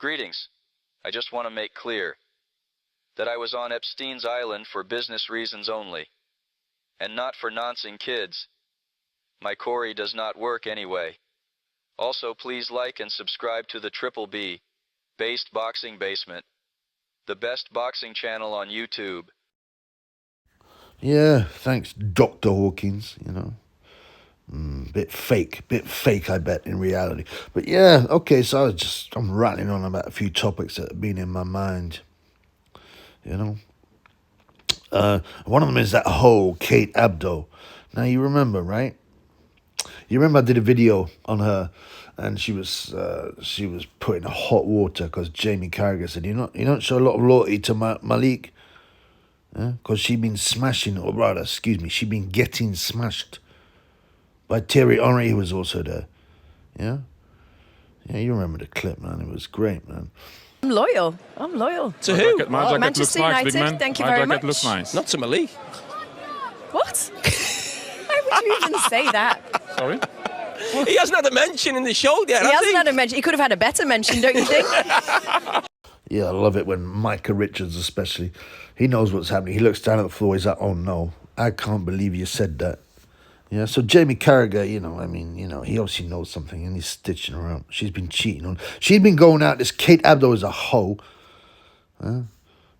Greetings. I just want to make clear that I was on Epstein's Island for business reasons only, and not for noncing kids. My Corey does not work anyway. Also, please like and subscribe to the Triple B Based Boxing Basement, the best boxing channel on YouTube. Yeah, thanks, Dr. Hawkins, you know. Bit fake, I bet, in reality. But yeah, okay, so I'm rattling on about a few topics that have been in my mind, you know. One of them is that whole Kate Abdo. Now, you remember, right? You remember I did a video on her, and she was put in hot water because Jamie Carragher said, you don't show a lot of loyalty to Malik, because she'd been smashing, or rather, excuse me, she'd been getting smashed by Thierry Henry, who was also there. Yeah? Yeah, you remember the clip, man. It was great, man. I'm loyal. To who? My jacket Manchester looks nice, United, big man. thank you My very jacket much. looks nice. Not to Malik. What? Why would you even say that? Sorry? He hasn't had a mention in the show yet, He hasn't had a mention. He could have had a better mention, don't you think? Yeah, I love it when Micah Richards, especially, he knows what's happening. He looks down at the floor. He's like, oh, no, I can't believe you said that. Yeah, so Jamie Carragher, he obviously knows something and he's stitching her up. She's been cheating on. She's been going out. This Kate Abdo is a hoe,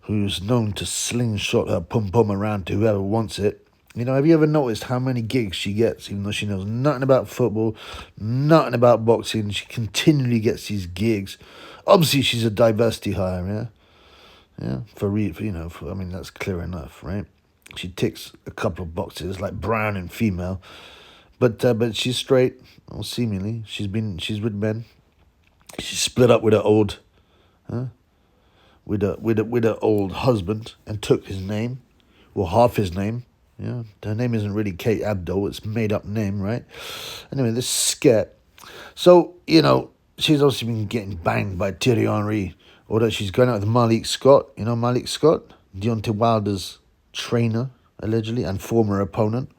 who's known to slingshot her pum-pum around to whoever wants it. You know, have you ever noticed how many gigs she gets, even though she knows nothing about football, nothing about boxing? She continually gets these gigs. Obviously, she's a diversity hire, yeah. That's clear enough, right? She ticks a couple of boxes, like brown and female, but she's straight, or seemingly. She's with men. She split up with her old, with her old husband, and took his name, well, half his name. Yeah, her name isn't really Kate Abdo; it's a made-up name, right? Anyway, this sket. So she's obviously been getting banged by Thierry Henry, or that she's going out with Malik Scott. You know Malik Scott, Deontay Wilder's trainer, allegedly, and former opponent.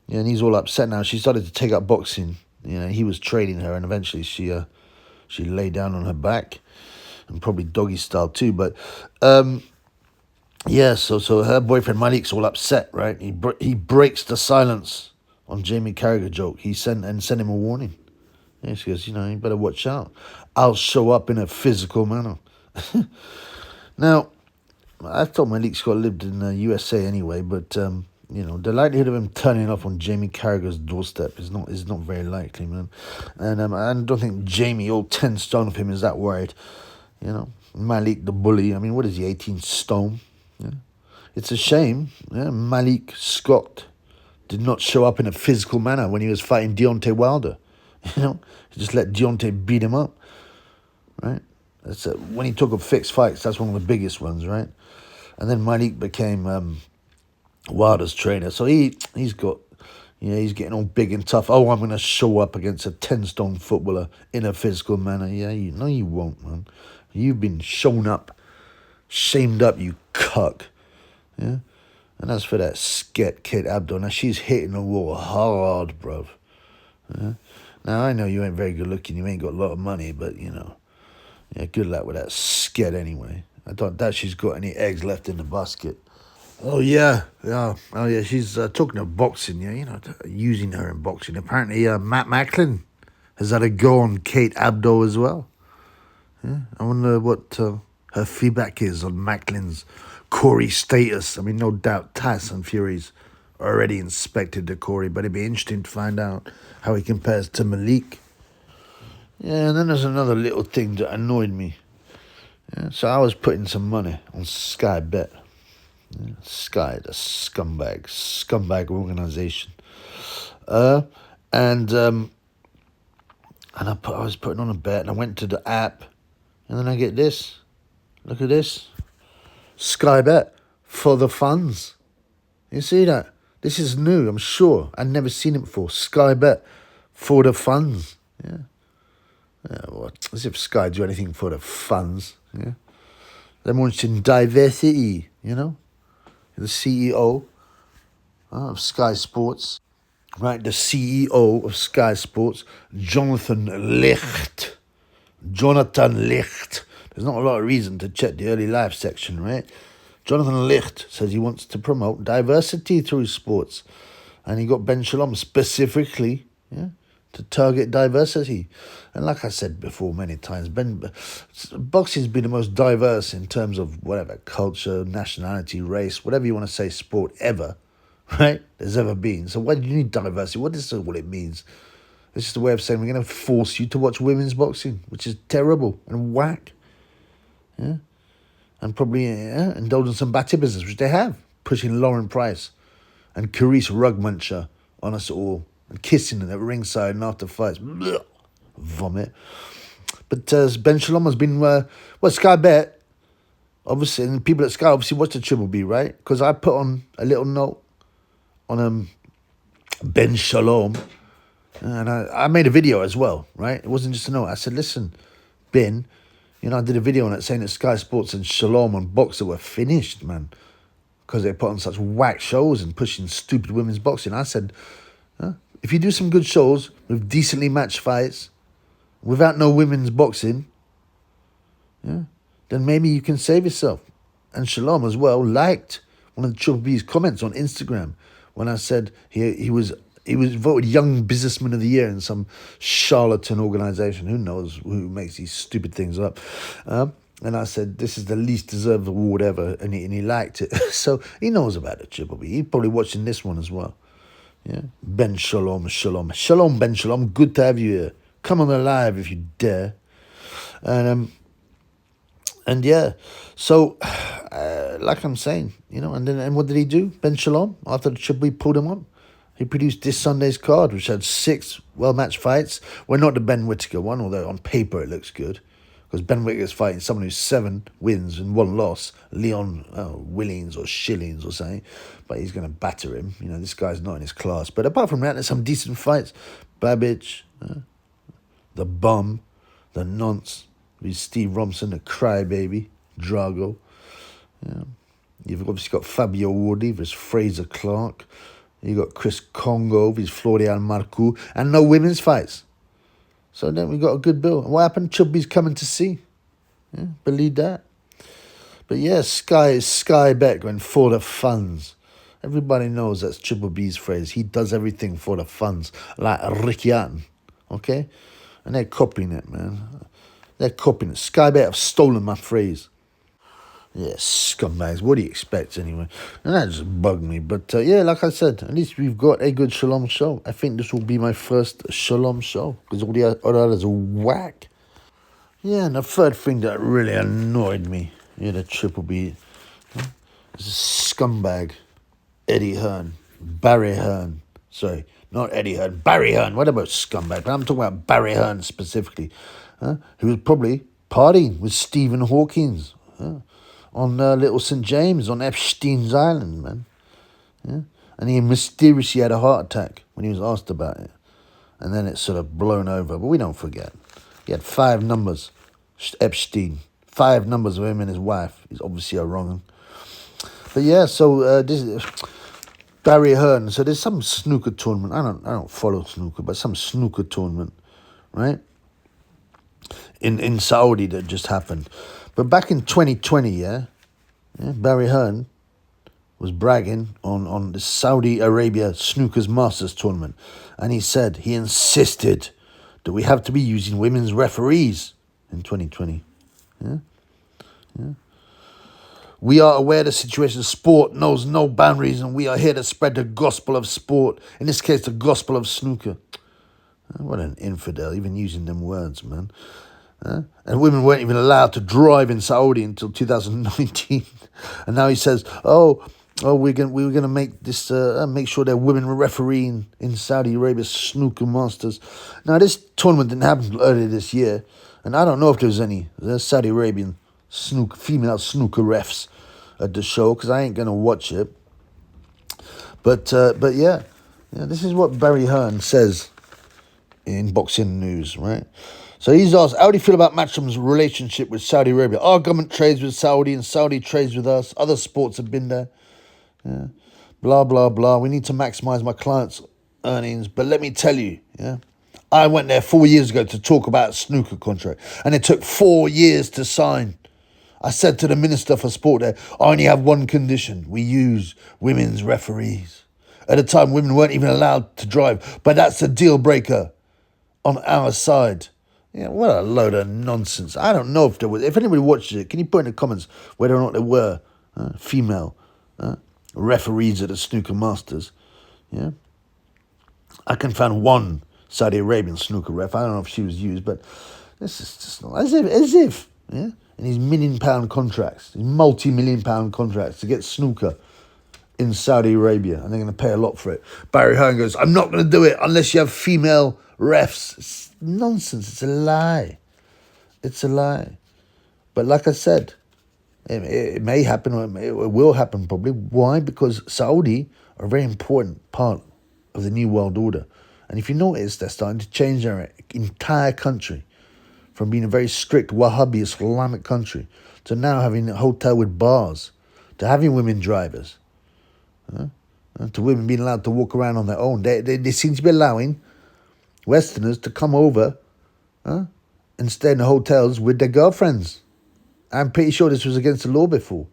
Yeah, and he's all upset now. She started to take up boxing. He was training her, and eventually she lay down on her back, and probably doggy style too. But so her boyfriend Malik's all upset, right? He breaks the silence on Jamie Carragher joke. He sent him a warning. Yeah, she goes, you better watch out. I'll show up in a physical manner. Now, I thought Malik Scott lived in the USA anyway, but the likelihood of him turning up on Jamie Carragher's doorstep is not very likely, man. And I don't think Jamie, all 10 stone of him, is that worried. Malik the bully. I mean, what is he, 18 stone? Yeah. It's a shame. Yeah, Malik Scott did not show up in a physical manner when he was fighting Deontay Wilder. He just let Deontay beat him up, right? When he took up fixed fights, that's one of the biggest ones, right? And then Malik became Wilder's trainer. So he's getting all big and tough. Oh, I'm going to show up against a 10-stone footballer in a physical manner. Yeah, you won't, man. You've been shown up, shamed up, you cuck. Yeah? And as for that sket Kate Abdo, now she's hitting the wall hard, bruv. Yeah? Now, I know you ain't very good looking. You ain't got a lot of money, but, yeah, good luck with that sket anyway. I don't doubt she's got any eggs left in the basket. Oh, yeah. She's talking of boxing, using her in boxing. Apparently, Matt Macklin has had a go on Kate Abdo as well. Yeah, I wonder what her feedback is on Macklin's Corey status. I mean, no doubt Tass and Fury's already inspected the Corey, but it'd be interesting to find out how he compares to Malik. Yeah, and then there's another little thing that annoyed me. Yeah, so I was putting some money on Sky Bet. Yeah, Sky, the scumbag organization. And I was putting on a bet, and I went to the app, and then I get this. Look at this. Sky Bet for the funds. You see that? This is new, I'm sure. I'd never seen it before. Sky Bet for the funds. Yeah. As if Sky do anything for the funds. Yeah. They're more interested in diversity, The CEO of Sky Sports, right? The CEO of Sky Sports, Jonathan Jonathan Licht. There's not a lot of reason to check the early life section, right? Jonathan Licht says he wants to promote diversity through sports. And he got Ben Shalom specifically, to target diversity. And like I said before many times, boxing's been the most diverse in terms of whatever, culture, nationality, race, whatever you want to say, sport ever, right? There's ever been. So why do you need diversity? What is what it means? It's just a way of saying we're going to force you to watch women's boxing, which is terrible and whack. Yeah. And probably indulge in some batty business, which they have, pushing Lauren Price and Carice Rugmuncher on us all, and kissing them at ringside and after fights. Blech, vomit. But Ben Shalom has been, Sky Bet, obviously, and people at Sky obviously watch the Triple B, right? Because I put on a little note on Ben Shalom, and I made a video as well, right? It wasn't just a note. I said, listen, Ben, I did a video on it saying that Sky Sports and Shalom on Boxer were finished, man, because they put on such whack shows and pushing stupid women's boxing. I said, if you do some good shows with decently matched fights, without no women's boxing, then maybe you can save yourself. And Shalom as well liked one of the Triple B's comments on Instagram when I said he was voted Young Businessman of the Year in some charlatan organization. Who knows who makes these stupid things up? And I said, this is the least deserved award ever. And he liked it. So he knows about the Triple B. He's probably watching this one as well. Yeah, Ben Shalom. Shalom, Ben Shalom. Good to have you here. Come on the live if you dare. And yeah, so like I'm saying, and what did he do? Ben Shalom, after the Triple B pulled him up, he produced this Sunday's card, which had 6 well-matched fights. Well, not the Ben Whittaker one, although on paper it looks good. Because Ben Whittaker's fighting someone who's 7 wins and 1 loss, Leon Willings or Shillings or something. But he's going to batter him. This guy's not in his class. But apart from that, there's some decent fights. Babbage, the Bum, the Nonce, with Steve Robson, the Crybaby, Drago. You've obviously got Fabio Wardy versus Fraser Clark. You got Chris Congo versus Florian Marcoux. And no women's fights. So then we got a good bill. And what happened? Chubby's coming to see. Yeah, believe that. But yeah, Sky Bet going for the funds. Everybody knows that's Triple B's phrase. He does everything for the funds. Like Ricky Hatton. Okay? And they're copying it, man. They're copying it. Sky Bet have stolen my phrase. Yeah, scumbags. What do you expect anyway? And that just bugged me. But yeah, like I said, at least we've got a good Shalom show. I think this will be my first Shalom show because all the others are whack. Yeah, and the third thing that really annoyed me, the Triple B, is a scumbag, Eddie Hearn, Barry Hearn. Sorry, not Eddie Hearn, Barry Hearn. What about scumbag? But I'm talking about Barry Hearn specifically, who was probably partying with Stephen Hawkins. On Little St. James, on Epstein's Island, man. Yeah? And he mysteriously had a heart attack when he was asked about it. And then it's sort of blown over. But we don't forget. He had 5 numbers, Epstein. 5 numbers of him and his wife. He's obviously a wrong one. But yeah, so this is Barry Hearn. So there's some snooker tournament. I don't follow snooker, but some snooker tournament, right? In Saudi that just happened. But back in 2020, Barry Hearn was bragging on the Saudi Arabia Snookers Masters tournament. And he insisted that we have to be using women's referees in 2020. Yeah? We are aware the situation of sport knows no boundaries, and we are here to spread the gospel of sport. In this case, the gospel of snooker. What an infidel, even using them words, man. And women weren't even allowed to drive in Saudi until 2019. And now he says, we're gonna make this make sure that women were refereeing in Saudi Arabia snooker masters. Now this tournament didn't happen earlier this year, and I don't know if there's any Saudi Arabian female snooker refs at the show because I ain't gonna watch it. But yeah, this is what Barry Hearn says in Boxing News, right? So he's asked, how do you feel about Matchroom's relationship with Saudi Arabia? Our government trades with Saudi and Saudi trades with us. Other sports have been there. Yeah. Blah, blah, blah. We need to maximize my clients' earnings. But let me tell you, I went there 4 years ago to talk about a snooker contract, and it took 4 years to sign. I said to the Minister for Sport there, I only have one condition. We use women's referees. At the time, women weren't even allowed to drive, but that's a deal breaker on our side. Yeah, what a load of nonsense. I don't know if there was, if anybody watches it, can you put in the comments whether or not there were female referees at the snooker masters? Yeah, I can find one Saudi Arabian snooker ref. I don't know if she was used, but this is just not, as if, yeah. And these £1 million contracts, these multi-million pound contracts to get snooker in Saudi Arabia, and they're going to pay a lot for it. Barry Hearn goes, I'm not going to do it unless you have female refs. It's nonsense. It's a lie. It's a lie. But like I said, it may happen, or it will happen probably. Why? Because Saudi are a very important part of the New World Order. And if you notice, they're starting to change their entire country from being a very strict Wahhabi Islamic country to now having a hotel with bars, to having women drivers, to women being allowed to walk around on their own. They seem to be allowing Westerners to come over and stay in the hotels with their girlfriends. I'm pretty sure this was against the law before.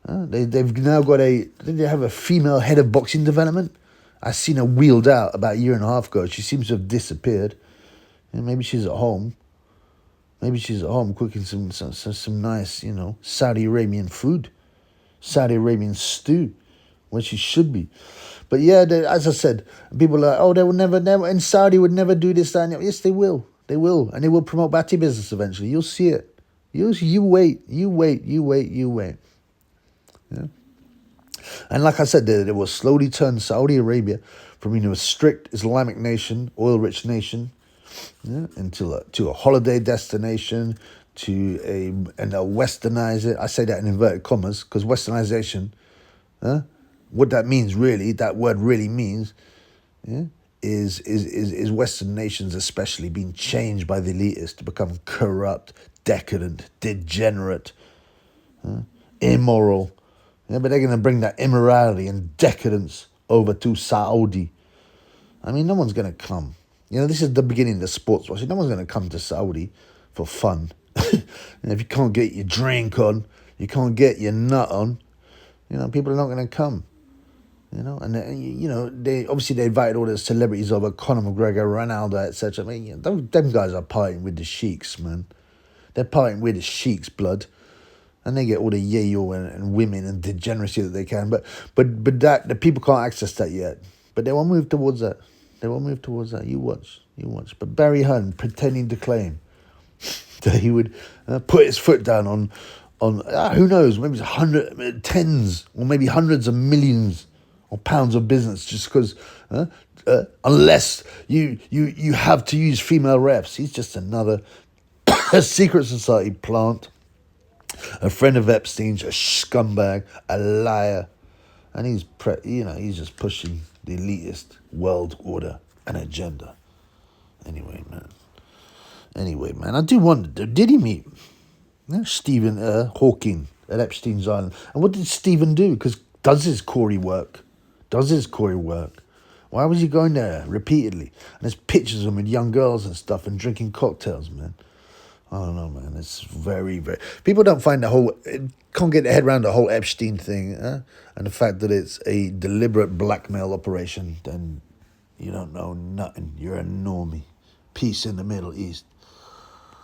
They've now got they have a female head of boxing development. I seen her wheeled out about a year and a half ago. She seems to have disappeared. And maybe she's at home. Maybe she's at home cooking some nice, Saudi Arabian food, Saudi Arabian stew, where she should be. But yeah, as I said, people are like, oh, they will never, and Saudi would never do this, that, and that. Yes, they will. They will. And they will promote Bati business eventually. You'll see it. You wait. Yeah. And like I said, they will slowly turn Saudi Arabia from a strict Islamic nation, oil-rich nation, to a holiday destination, and they'll westernize it. I say that in inverted commas because westernization, what that means really, that word really means, is Western nations especially being changed by the elitists to become corrupt, decadent, degenerate, immoral. Yeah, but they're going to bring that immorality and decadence over to Saudi. I mean, no one's going to come. This is the beginning of the sports washing. No one's going to come to Saudi for fun. If you can't get your drink on, you can't get your nut on, people are not going to come. And they obviously they invited all the celebrities over, Conor McGregor, Ronaldo, etc. I mean, them guys are partying with the sheiks, man. They're partying with the sheiks, blood. And they get all the yayo and women and degeneracy that they can. But that the people can't access that yet. But they will move towards that. You watch. But Barry Hearn pretending to claim that he would put his foot down on who knows, maybe it's tens or maybe hundreds of millions of pounds of business just because unless you have to use female refs. He's just another secret society plant. A friend of Epstein's, a scumbag, a liar, and he's just pushing the elitist world order and agenda. Anyway, man, I do wonder, did he meet Stephen Hawking at Epstein's Island? And what did Stephen do? Because does his Corey work? Why was he going there repeatedly? And there's pictures of him with young girls and stuff and drinking cocktails, man. I don't know, man. It's very, very... People don't find can't get their head around the whole Epstein thing, and the fact that it's a deliberate blackmail operation, then you don't know nothing. You're a normie. Peace in the Middle East.